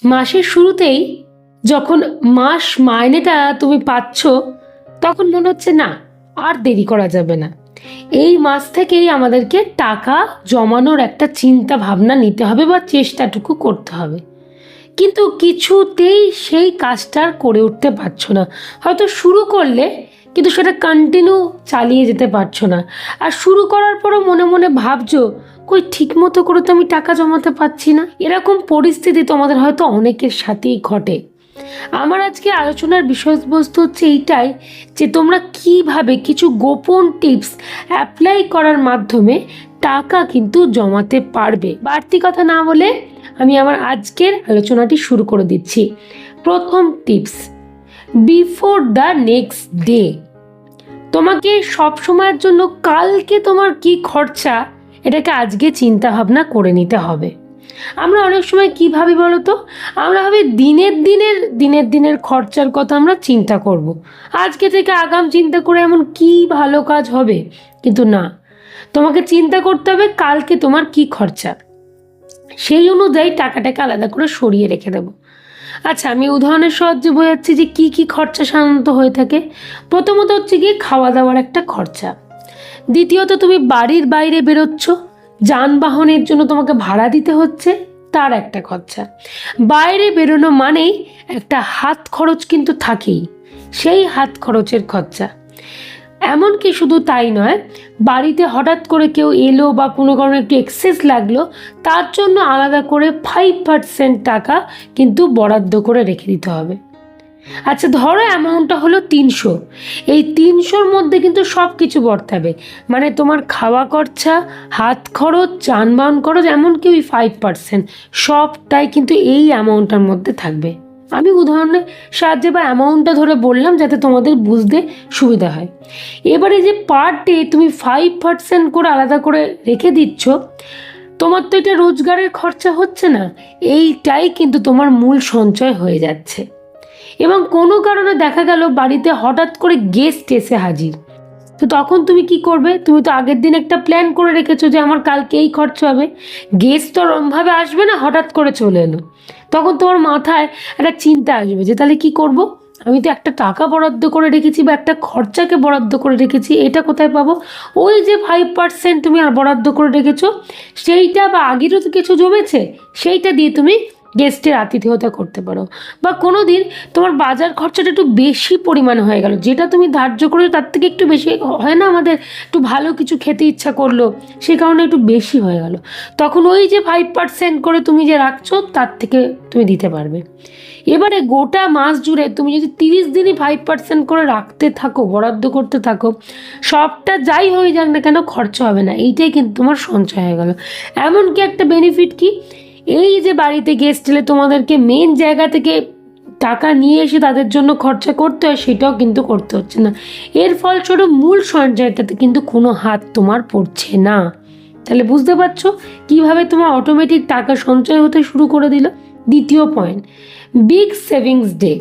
মাসের শুরুতেই যখন মাস মাইনেটা তুমি পাচ্ছ, তখন মনে হচ্ছে না, আর দেরি করা যাবে না, এই মাস থেকেই আমাদেরকে টাকা জমানোর একটা চিন্তা ভাবনা নিতে হবে বা চেষ্টাটুকু করতে হবে। কিন্তু কিছুতেই সেই কাজটা আর করে উঠতে পারছো না। হয়তো শুরু করলে, কিন্তু সেটা কন্টিনিউ চালিয়ে যেতে পারছো না। আর শুরু করার পরও মনে মনে ভাবছো, কই ঠিক মতো করে তো আমি টাকা জমাতে পারছি না। এরকম পরিস্থিতি তোমাদের হয়তো অনেকের সাথেই ঘটে। আমার আজকে আলোচনার বিষয়বস্তু হচ্ছে এইটাই, যে তোমরা কিভাবে কিছু গোপন টিপস অ্যাপ্লাই করার মাধ্যমে টাকা কিন্তু জমাতে পারবে। বাড়তি কথা না বলে আমি আমার আজকের আলোচনাটি শুরু করে দিচ্ছি। প্রথম tips, before the next day. তোমাকে সব সময়ের জন্য কালকে তোমার কি খরচা, এটাকে আজকে চিন্তা ভাবনা করে নিতে হবে। আমরা অনেক সময় কি ভাবি বলো তো, আমরা ভাবি দিনের খরচার কথা আমরা চিন্তা করব। আজকে থেকে আগাম চিন্তা করে এমন কি ভালো কাজ হবে, কিন্তু না, তোমাকে চিন্তা করতে হবে কালকে তোমার কি খরচা, সেই অনুযায়ী টাকাটাকে আলাদা করে সরিয়ে রেখে দেবো। আচ্ছা, আমি উদাহরণের সাহায্যে বোঝাচ্ছি যে কি কি খরচা সাধারণত হয়ে থাকে। প্রথমত হচ্ছে কি খাওয়া দাওয়ার একটা খরচা। দ্বিতীয়ত তুমি বাড়ির বাইরে বেরোচ্ছ, যানবাহনের জন্য তোমাকে ভাড়া দিতে হচ্ছে, তার একটা খরচা। বাইরে বেরোনো মানেই একটা হাত খরচ কিন্তু থাকেই, সেই হাত খরচের খরচা। এমনকি শুধু তাই নয়, বাড়িতে হঠাৎ করে কেউ এলো বা কোনো কারণে একটু এক্সেস লাগলো, তার জন্য আলাদা করে 5% টাকা কিন্তু বরাদ্দ করে রেখে দিতে হবে। আচ্ছা, ধরো অ্যামাউন্টটা হলো 300। এই 300-র মধ্যে কিন্তু সব কিছু বর্তাবে, মানে তোমার খাওয়া খরচা, হাত খরচ, যানবাহন খরচ, এমনকি ওই 5% সবটাই কিন্তু এই অ্যামাউন্টটার মধ্যে থাকবে। আমি উদাহরণের সাহায্যে বা অ্যামাউন্টটা ধরে বললাম যাতে তোমাদের বুঝতে সুবিধা হয়। এবারে যে পার ডে তুমি 5% করে আলাদা করে রেখে দিচ্ছ, তোমার তো এটা রোজগারের খরচা হচ্ছে না, এইটাই কিন্তু তোমার মূল সঞ্চয় হয়ে যাচ্ছে। এবং কোনো কারণে দেখা গেল বাড়িতে হঠাৎ করে গেস্ট এসে হাজির, তো তখন তুমি কি করবে? তুমি তো আগের দিন একটা প্ল্যান করে রেখেছো যে আমার কালকে এই খরচা হবে। গেস্ট তো ওরমভাবে আসবে না, হঠাৎ করে চলে এলো, তখন তোমার মাথায় একটা চিন্তা আসবে যে তাহলে কি করব, আমি তো একটা টাকা বরাদ্দ করে রেখেছি বা একটা খরচাকে বরাদ্দ করে রেখেছি, এটা কোথায় পাবো? ওই যে 5% তুমি আর বরাদ্দ করে রেখেছো, সেইটা বা আগেরও তো কিছু জমেছে, সেইটা দিয়ে তুমি গেস্টের আতিথেয়তা করতে পারো। বা কোনো দিন তোমার বাজার খরচাটা একটু বেশি পরিমাণে হয়ে গেল, যেটা তুমি ধার্য করে তার থেকে একটু বেশি হয় না, আমাদের একটু ভালো কিছু খেতে ইচ্ছা করলো, সে কারণে একটু বেশি হয়ে গেল, তখন ওই যে 5% করে তুমি যে রাখছো তার থেকে তুমি দিতে পারবে। এবারে গোটা মাস জুড়ে তুমি যদি 30 দিনই 5% করে রাখতে থাকো, বরাদ্দ করতে থাকো, সবটা যাই হয়ে যাক না কেন খরচা হবে না, এইটাই কিন্তু তোমার সঞ্চয় হয়ে গেল। এমনকি একটা বেনিফিট কি, এই যে বাড়িতে গেস্ট এলে তোমাদেরকে মেন জায়গা থেকে টাকা নিয়ে এসে তাদের জন্য খরচা করতে হয়, সেটাও কিন্তু করতে হচ্ছে না। এর ফলস্বরূপ মূল সঞ্চয়টাতে কিন্তু কোনো হাত তোমার পড়ছে না। তাহলে বুঝতে পারছো কিভাবে তোমার অটোমেটিক টাকা সঞ্চয় হতে শুরু করে দিল। দ্বিতীয় পয়েন্ট, বিগ সেভিংস ডে।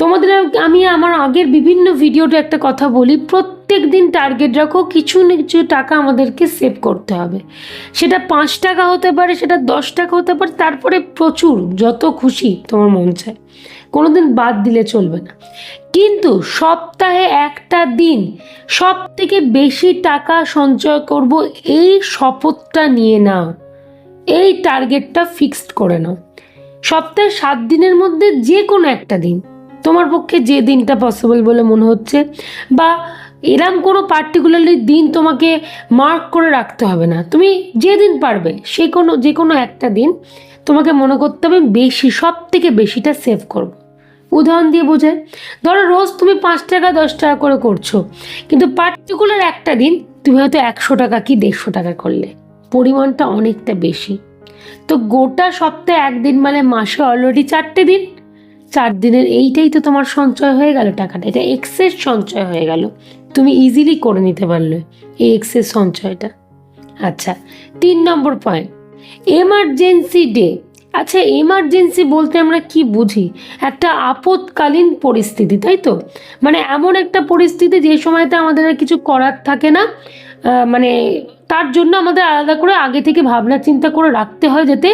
তোমাদের আমি আমার আগের বিভিন্ন ভিডিওতে একটা কথা বলি, প্রত্যেক দিন টার্গেট রাখো কিছু না কিছু টাকা আমাদেরকে সেভ করতে হবে। সেটা 5 টাকা হতে পারে, সেটা 10 টাকা হতে পারে, তারপরে প্রচুর, যত খুশি তোমার মন চায়, কোনো দিন বাদ দিলে চলবে না। কিন্তু সপ্তাহে একটা দিন সব থেকে বেশি টাকা সঞ্চয় করব, এই শপথটা নিয়ে নাও, এই টার্গেটটা ফিক্সড করে নাও। সপ্তাহে 7 দিনের মধ্যে যে কোনো একটা দিন, তোমার পক্ষে যে দিনটা পসিবল বলে মনে হচ্ছে, বা এরম কোনো পার্টিকুলারলি দিন তোমাকে মার্ক করে রাখতে হবে না, তুমি যেদিন পারবে যে কোনো একটা দিন তোমাকে মনে করতে হবে বেশি, সব থেকে বেশিটা সেভ করব। উদাহরণ দিয়ে বোঝায়, ধরো রোজ তুমি 5 টাকা 10 টাকা করে করছো, কিন্তু পার্টিকুলার একটা দিন তুমি হয়তো 100 টাকা কি 150 টাকা করলে, পরিমাণটা অনেকটা বেশি। তো গোটা সপ্তাহে একদিন মানে মাসে অলরেডি 4টে দিন, 4 দিনের এইটাই তো তোমার সঞ্চয় হয়ে গেল টাকাটা, এটা এক্সেস সঞ্চয় হয়ে গেল, তুমি ইজিলি করে নিতে পারলে এই এক্সেস সঞ্চয়টা। আচ্ছা, 3 নম্বর পয়েন্ট, এমার্জেন্সি ডে। আচ্ছা, এমার্জেন্সি বলতে আমরা কি বুঝি? একটা আপৎকালীন পরিস্থিতি, তাই তো? মানে এমন একটা পরিস্থিতি যে সময়তে আমাদের আর কিছু করার থাকে না, মানে তার জন্য আমাদের আলাদা করে আগে থেকে ভাবনা চিন্তা করে রাখতে হয়, যাতে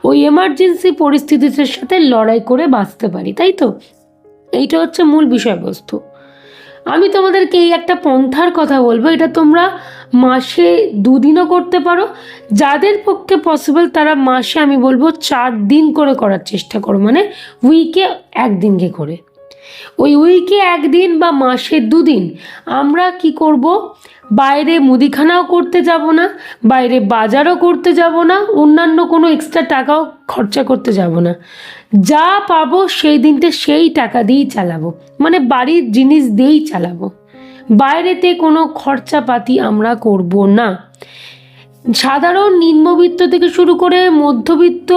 ওই এমার্জেন্সি পরিস্থিতির সাথে লড়াই করে বাঁচতে পারি, তাই তো? এইটা হচ্ছে মূল বিষয়বস্তু। আমি তোমাদেরকে এই একটা পন্থার কথা বলবো, এটা তোমরা মাসে 2 দিনও করতে পারো। যাদের পক্ষে পসিবল তারা মাসে আমি বলবো 4 দিন করে করার চেষ্টা করো, মানে উইকে 1 দিনকে করে। ওই উইকে 1 দিন বা মাসে 2 দিন আমরা কি করব, বাইরে মুদিখানাও করতে যাব না, বাইরে বাজারও করতে যাব না, অন্যান্য কোনো এক্সট্রা টাকাও খরচা করতে যাব না। যা পাবো সেই দিনটা সেই টাকা দিয়েই চালাবো, মানে বাড়ির জিনিস দিয়েই চালাবো। বাইরেতে কোনো খরচাপাতি আমরা করব না। সাধারণ নিম্নবিত্ত থেকে শুরু করে মধ্যবিত্ত,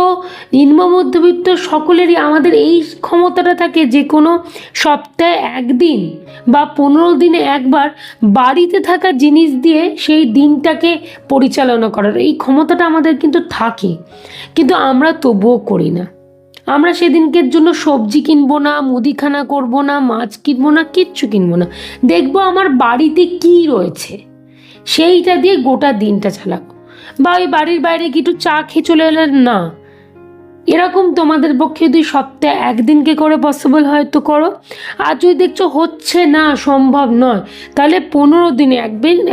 নিম্ন মধ্যবিত্ত সকলেরই আমাদের এই ক্ষমতাটা থাকে যে কোনো সপ্তাহে 1 দিন বা 15 দিনে একবার বাড়িতে থাকা জিনিস দিয়ে সেই দিনটাকে পরিচালনা করার এই ক্ষমতাটা আমাদের কিন্তু থাকে, কিন্তু আমরা তবুও করি না। আমরা সেদিনকের জন্য সবজি কিনবো না, মুদিখানা করবো না, মাছ কিনবো না, কিচ্ছু কিনবো না। দেখবো আমার বাড়িতে কি রয়েছে সেইটা দিয়ে গোটা দিনটা চালাবো, বা ওই বাড়ির বাইরে কি একটু চা খেয়ে চলে এলেন না। এরকম তোমাদের পক্ষে যদি সপ্তাহে 1 দিনকে করে পসিবল হয় তো করো। আর যদি দেখছো হচ্ছে না, সম্ভব নয়, তাহলে 15 দিনে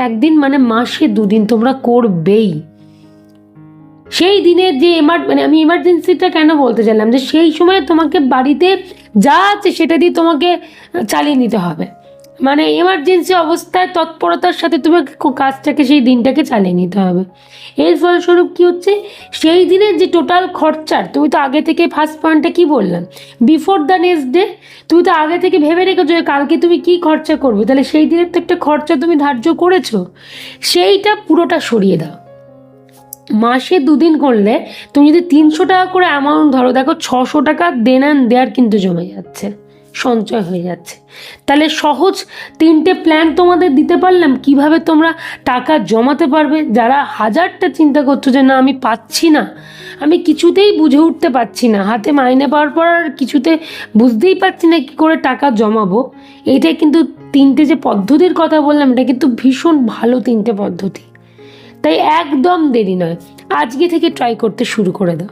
1 দিন মানে মাসে 2 দিন তোমরা করবেই। সেই দিনের যে মানে আমি এমার্জেন্সিটা কেন বলতে চাইলাম, যে সেই সময় তোমাকে বাড়িতে যা আছে সেটা দিয়ে তোমাকে চালিয়ে নিতে হবে, মানে এমার্জেন্সি অবস্থায় তৎপরতার সাথে তোমাকে কাজটাকে সেই দিনটাকে চালিয়ে নিতে হবে। এর ফলস্বরূপ কী হচ্ছে, সেই দিনের যে টোটাল খরচার, তুমি তো আগে থেকে ফার্স্ট পয়েন্টটা কী বললাম, বিফোর দ্য নেক্সট ডে তুমি তো আগে থেকে ভেবে রেখেছো যে কালকে তুমি কী খরচা করবে, তাহলে সেই দিনের তো একটা খরচা তুমি ধার্য করেছো, সেইটা পুরোটা সরিয়ে দাও। মাসে 2 দিন করলে তুমি যদি 300 টাকা করে অ্যামাউন্ট ধরো, দেখো 600 টাকা দেয়ার কিন্তু জমে যাচ্ছে, সঞ্চয় হয়ে যাচ্ছে। তাহলে সহজ 3টে প্ল্যান তোমাদের দিতে পারলাম কিভাবে তোমরা টাকা জমাতে পারবে। যারা হাজারটা চিন্তা করছো যে না আমি পাচ্ছি না, আমি কিছুতেই বুঝে উঠতে পারছি না, হাতে মাইনে পাওয়ার পর আর কিছুতে বুঝতেই পারছি না কী করে টাকা জমাবো, এইটাই কিন্তু 3টে যে পদ্ধতির কথা বললাম এটা কিন্তু ভীষণ ভালো 3টে পদ্ধতি। তাই একদম দেরি নয়, আজকে থেকে ট্রাই করতে শুরু করে দাও।